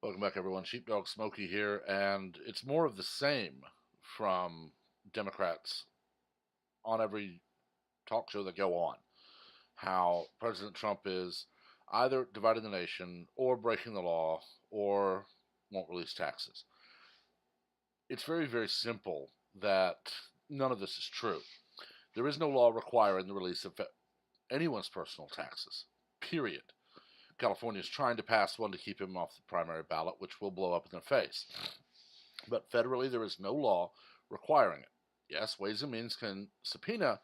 Welcome back, everyone. Sheepdog Smokey here, and it's more of the same from Democrats on every talk show that go on. How President Trump is either dividing the nation, or breaking the law, or won't release taxes. It's very, very simple that none of this is true. There is no law requiring the release of anyone's personal taxes, period. California is trying to pass one to keep him off the primary ballot, which will blow up in their face. But federally, there is no law requiring it. Yes, Ways and Means can subpoena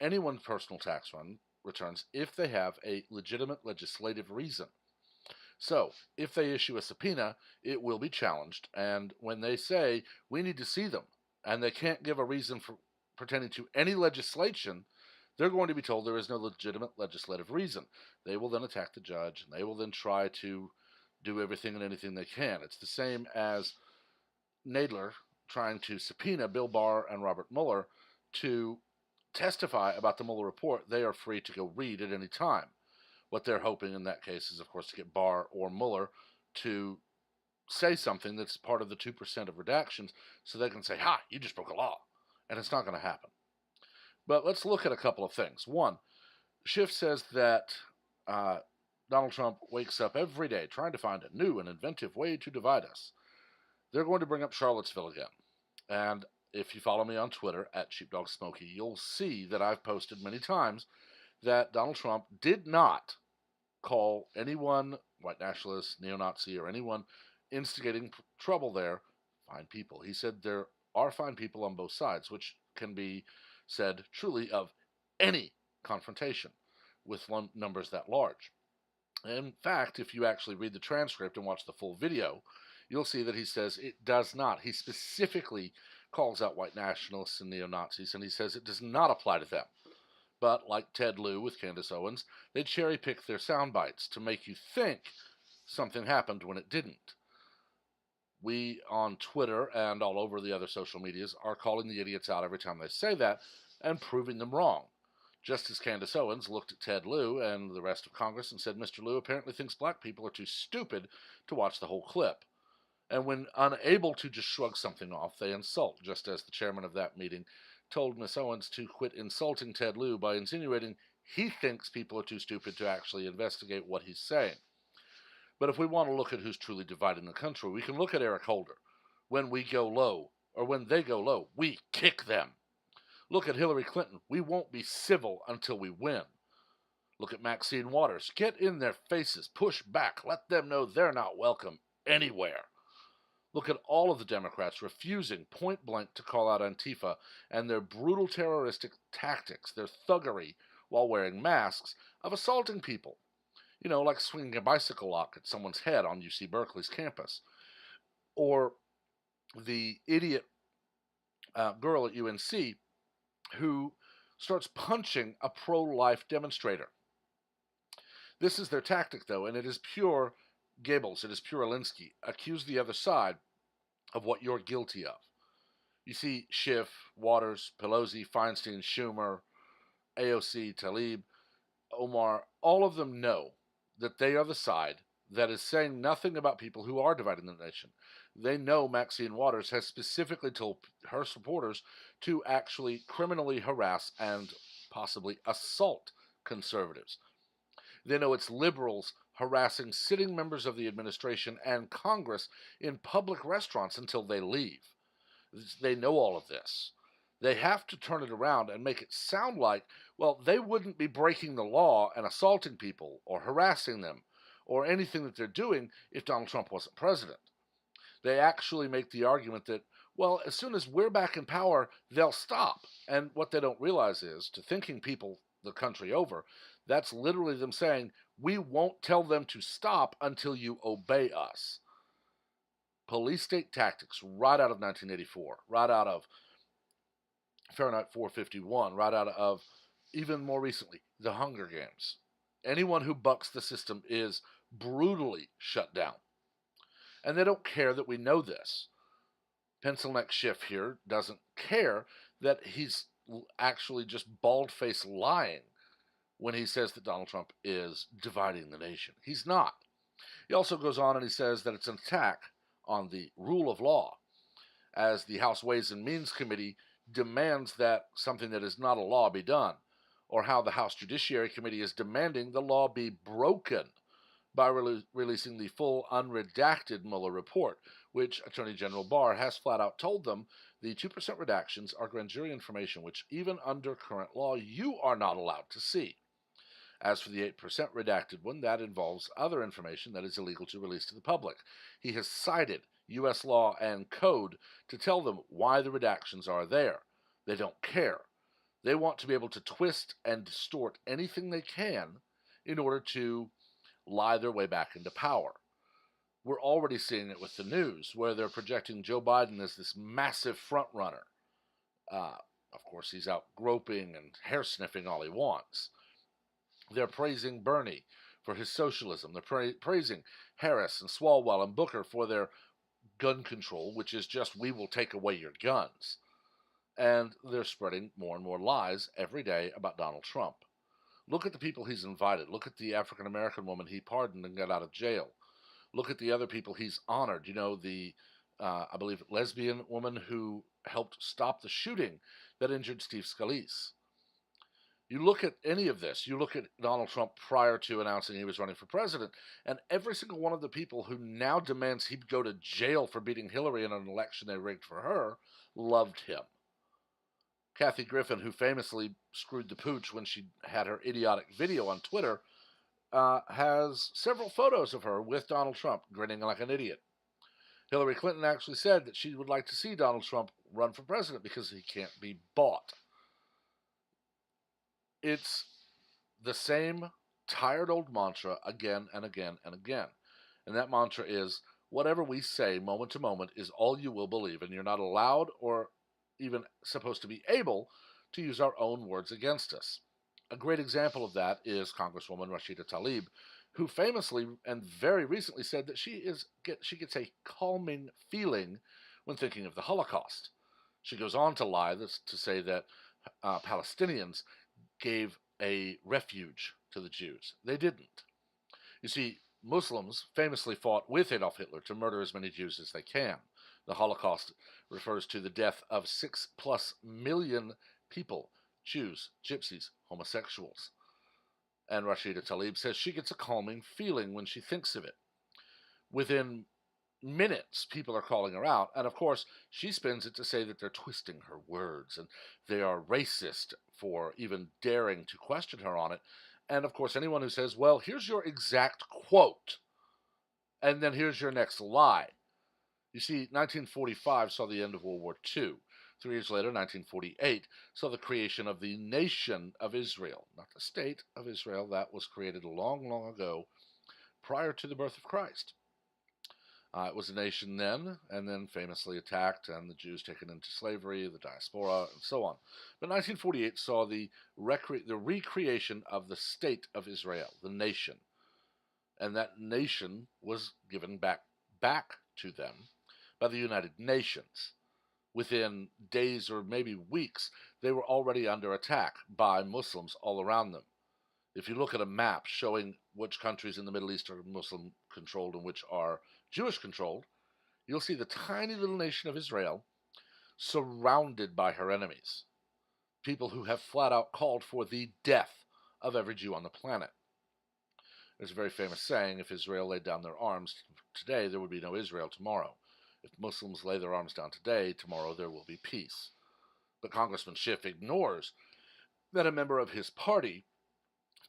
anyone's personal tax returns if they have a legitimate legislative reason. So, if they issue a subpoena, it will be challenged, and when they say, we need to see them, and they can't give a reason for pertaining to any legislation, they're going to be told there is no legitimate legislative reason. They will then attack the judge, and they will then try to do everything and anything they can. It's the same as Nadler trying to subpoena Bill Barr and Robert Mueller to testify about the Mueller report. They are free to go read at any time. What they're hoping in that case is, of course, to get Barr or Mueller to say something that's part of the 2% of redactions so they can say, ha, you just broke a law. And it's not going to happen. But let's look at a couple of things. One, Schiff says that Donald Trump wakes up every day trying to find a new and inventive way to divide us. They're going to bring up Charlottesville again. And if you follow me on Twitter at SheepdogSmokey, you'll see that I've posted many times that Donald Trump did not call anyone, white nationalist, neo-Nazi, or anyone instigating trouble there, fine people. He said there are fine people on both sides, which can be said truly of any confrontation with numbers that large. In fact, if you actually read the transcript and watch the full video, you'll see that he says it does not. He specifically calls out white nationalists and neo-Nazis, and he says it does not apply to them. But like Ted Lieu with Candace Owens, they cherry-pick their sound bites to make you think something happened when it didn't. We on Twitter and all over the other social medias are calling the idiots out every time they say that and proving them wrong. Just as Candace Owens looked at Ted Lieu and the rest of Congress and said, Mr. Lieu apparently thinks black people are too stupid to watch the whole clip. And when unable to just shrug something off, they insult, just as the chairman of that meeting told Miss Owens to quit insulting Ted Lieu by insinuating he thinks people are too stupid to actually investigate what he's saying. But if we want to look at who's truly dividing the country, we can look at Eric Holder. When we go low, or when they go low, we kick them. Look at Hillary Clinton. We won't be civil until we win. Look at Maxine Waters. Get in their faces. Push back. Let them know they're not welcome anywhere. Look at all of the Democrats refusing point blank to call out Antifa and their brutal terroristic tactics, their thuggery while wearing masks, of assaulting people. You know, like swinging a bicycle lock at someone's head on UC Berkeley's campus. Or the idiot girl at UNC who starts punching a pro-life demonstrator. This is their tactic, though, and it is pure Goebbels, it is pure Alinsky. Accuse the other side of what you're guilty of. You see Schiff, Waters, Pelosi, Feinstein, Schumer, AOC, Tlaib, Omar, all of them know that they are the side that is saying nothing about people who are dividing the nation. They know Maxine Waters has specifically told her supporters to actually criminally harass and possibly assault conservatives. They know it's liberals harassing sitting members of the administration and Congress in public restaurants until they leave. They know all of this. They have to turn it around and make it sound like, well, they wouldn't be breaking the law and assaulting people or harassing them or anything that they're doing if Donald Trump wasn't president. They actually make the argument that, well, as soon as we're back in power, they'll stop. And what they don't realize is, to thinking people the country over, that's literally them saying, we won't tell them to stop until you obey us. Police state tactics right out of 1984, right out of Fahrenheit 451, right out of, even more recently, the Hunger Games. Anyone who bucks the system is brutally shut down. And they don't care that we know this. Pencil neck Schiff here doesn't care that he's actually just bald-faced lying when he says that Donald Trump is dividing the nation. He's not. He also goes on and he says that it's an attack on the rule of law, as the House Ways and Means Committee demands that something that is not a law be done, or how the House Judiciary Committee is demanding the law be broken by releasing the full unredacted Mueller report, which Attorney General Barr has flat out told them the 2% redactions are grand jury information, which even under current law you are not allowed to see. As for the 8% redacted one, that involves other information that is illegal to release to the public. He has cited U.S. law and code to tell them why the redactions are there. They don't care. They want to be able to twist and distort anything they can in order to lie their way back into power. We're already seeing it with the news, where they're projecting Joe Biden as this massive front runner. Of course, he's out groping and hair sniffing all he wants. They're praising Bernie for his socialism. They're praising Harris and Swalwell and Booker for their gun control, which is just, we will take away your guns. And they're spreading more and more lies every day about Donald Trump. Look at the people he's invited. Look at the African American woman he pardoned and got out of jail. Look at the other people he's honored. You know, the, I believe, lesbian woman who helped stop the shooting that injured Steve Scalise. You look at any of this, you look at Donald Trump prior to announcing he was running for president, and every single one of the people who now demands he go to jail for beating Hillary in an election they rigged for her, loved him. Kathy Griffin, who famously screwed the pooch when she had her idiotic video on Twitter, has several photos of her with Donald Trump grinning like an idiot. Hillary Clinton actually said that she would like to see Donald Trump run for president because he can't be bought. It's the same tired old mantra again and again and again. And that mantra is, whatever we say moment to moment is all you will believe, and you're not allowed or even supposed to be able to use our own words against us. A great example of that is Congresswoman Rashida Tlaib, who famously and very recently said that she gets a calming feeling when thinking of the Holocaust. She goes on to lie to say that Palestinians gave a refuge to the Jews. They didn't. You see, Muslims famously fought with Adolf Hitler to murder as many Jews as they can. The Holocaust refers to the death of 6+ million people, Jews, gypsies, homosexuals. And Rashida Tlaib says she gets a calming feeling when she thinks of it. Within minutes, people are calling her out, and of course, she spins it to say that they're twisting her words, and they are racist for even daring to question her on it. And of course, anyone who says, well, here's your exact quote, and then here's your next lie. You see, 1945 saw the end of World War II. 3 years later, 1948, saw the creation of the nation of Israel, not the state of Israel. That was created long, long ago, prior to the birth of Christ. It was a nation then, and then famously attacked, and the Jews taken into slavery, the diaspora, and so on. But 1948 saw the recreation of the state of Israel, the nation. And that nation was given back to them by the United Nations. Within days or maybe weeks, they were already under attack by Muslims all around them. If you look at a map showing which countries in the Middle East are Muslim-controlled and which are Jewish-controlled, you'll see the tiny little nation of Israel surrounded by her enemies, people who have flat out called for the death of every Jew on the planet. There's a very famous saying, if Israel laid down their arms today, there would be no Israel tomorrow. If Muslims lay their arms down today, tomorrow there will be peace. But Congressman Schiff ignores that a member of his party,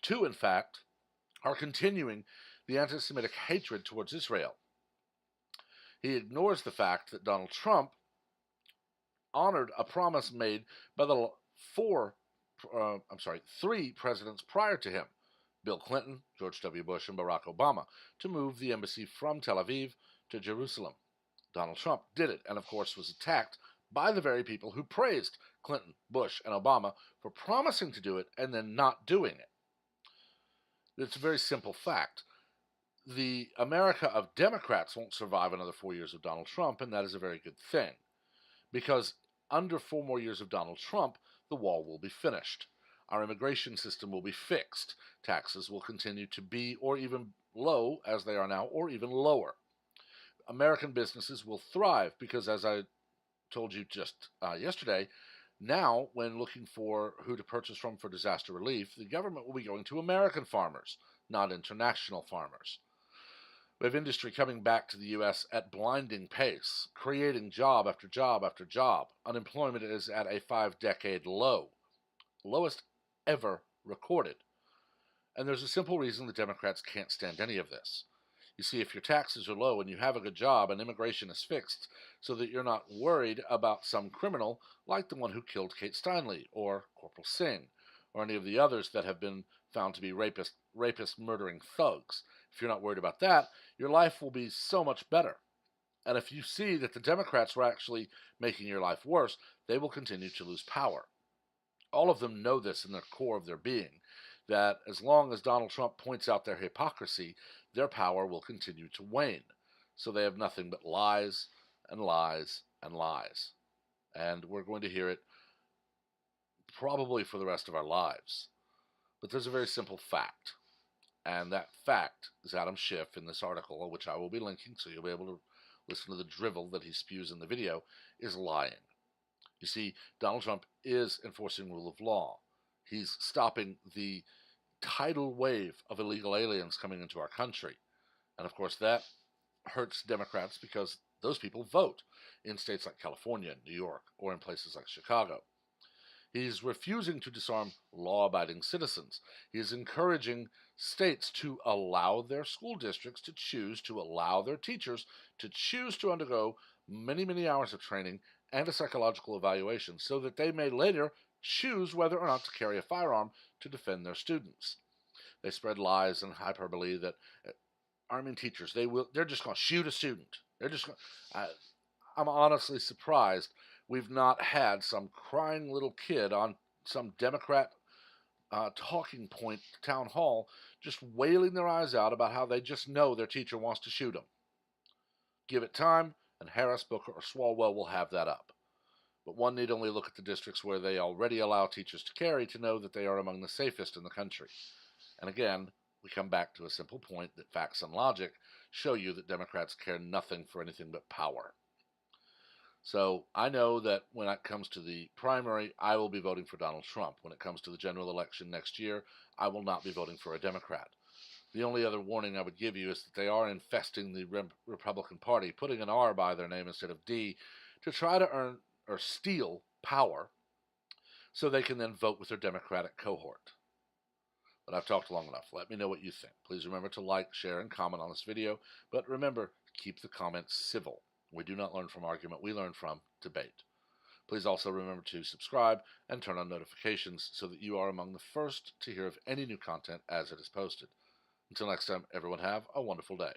too, in fact, are continuing the anti-Semitic hatred towards Israel. He ignores the fact that Donald Trump honored a promise made by the three presidents prior to him, Bill Clinton, George W. Bush, and Barack Obama, to move the embassy from Tel Aviv to Jerusalem. Donald Trump did it, and of course was attacked by the very people who praised Clinton, Bush, and Obama for promising to do it and then not doing it. It's a very simple fact. The America of Democrats won't survive another 4 years of Donald Trump, and that is a very good thing. Because under 4 more years of Donald Trump, the wall will be finished. Our immigration system will be fixed. Taxes will continue to be or even low as they are now, or even lower. American businesses will thrive because, as I told you just yesterday, now when looking for who to purchase from for disaster relief, the government will be going to American farmers, not international farmers. We have industry coming back to the U.S. at blinding pace, creating job after job after job. Unemployment is at a 5-decade low, lowest ever recorded. And there's a simple reason the Democrats can't stand any of this. You see, if your taxes are low and you have a good job and immigration is fixed so that you're not worried about some criminal like the one who killed Kate Steinle or Corporal Singh or any of the others that have been found to be rapist murdering thugs, if you're not worried about that, your life will be so much better. And if you see that the Democrats were actually making your life worse, they will continue to lose power. All of them know this in the core of their being, that as long as Donald Trump points out their hypocrisy, their power will continue to wane. So they have nothing but lies and lies and lies. And we're going to hear it probably for the rest of our lives. But there's a very simple fact. And that fact is Adam Schiff in this article, which I will be linking so you'll be able to listen to the drivel that he spews in the video, is lying. You see, Donald Trump is enforcing rule of law. He's stopping the tidal wave of illegal aliens coming into our country. And of course, that hurts Democrats because those people vote in states like California, New York, or in places like Chicago. He's refusing to disarm law-abiding citizens. He is encouraging states to allow their school districts to choose to allow their teachers to choose to undergo many, many hours of training and a psychological evaluation so that they may later choose whether or not to carry a firearm to defend their students. They spread lies and hyperbole that arming teachers, they're just going to shoot a student. I'm honestly surprised we've not had some crying little kid on some Democrat talking point town hall just wailing their eyes out about how they just know their teacher wants to shoot them. Give it time, and Harris, Booker, or Swalwell will have that up. But one need only look at the districts where they already allow teachers to carry to know that they are among the safest in the country. And again, we come back to a simple point that facts and logic show you that Democrats care nothing for anything but power. So I know that when it comes to the primary, I will be voting for Donald Trump. When it comes to the general election next year, I will not be voting for a Democrat. The only other warning I would give you is that they are infesting the Republican Party, putting an R by their name instead of D, to try to earn or steal power so they can then vote with their Democratic cohort. But I've talked long enough. Let me know what you think. Please remember to like, share, and comment on this video. But remember, keep the comments civil. We do not learn from argument. We learn from debate. Please also remember to subscribe and turn on notifications so that you are among the first to hear of any new content as it is posted. Until next time, everyone have a wonderful day.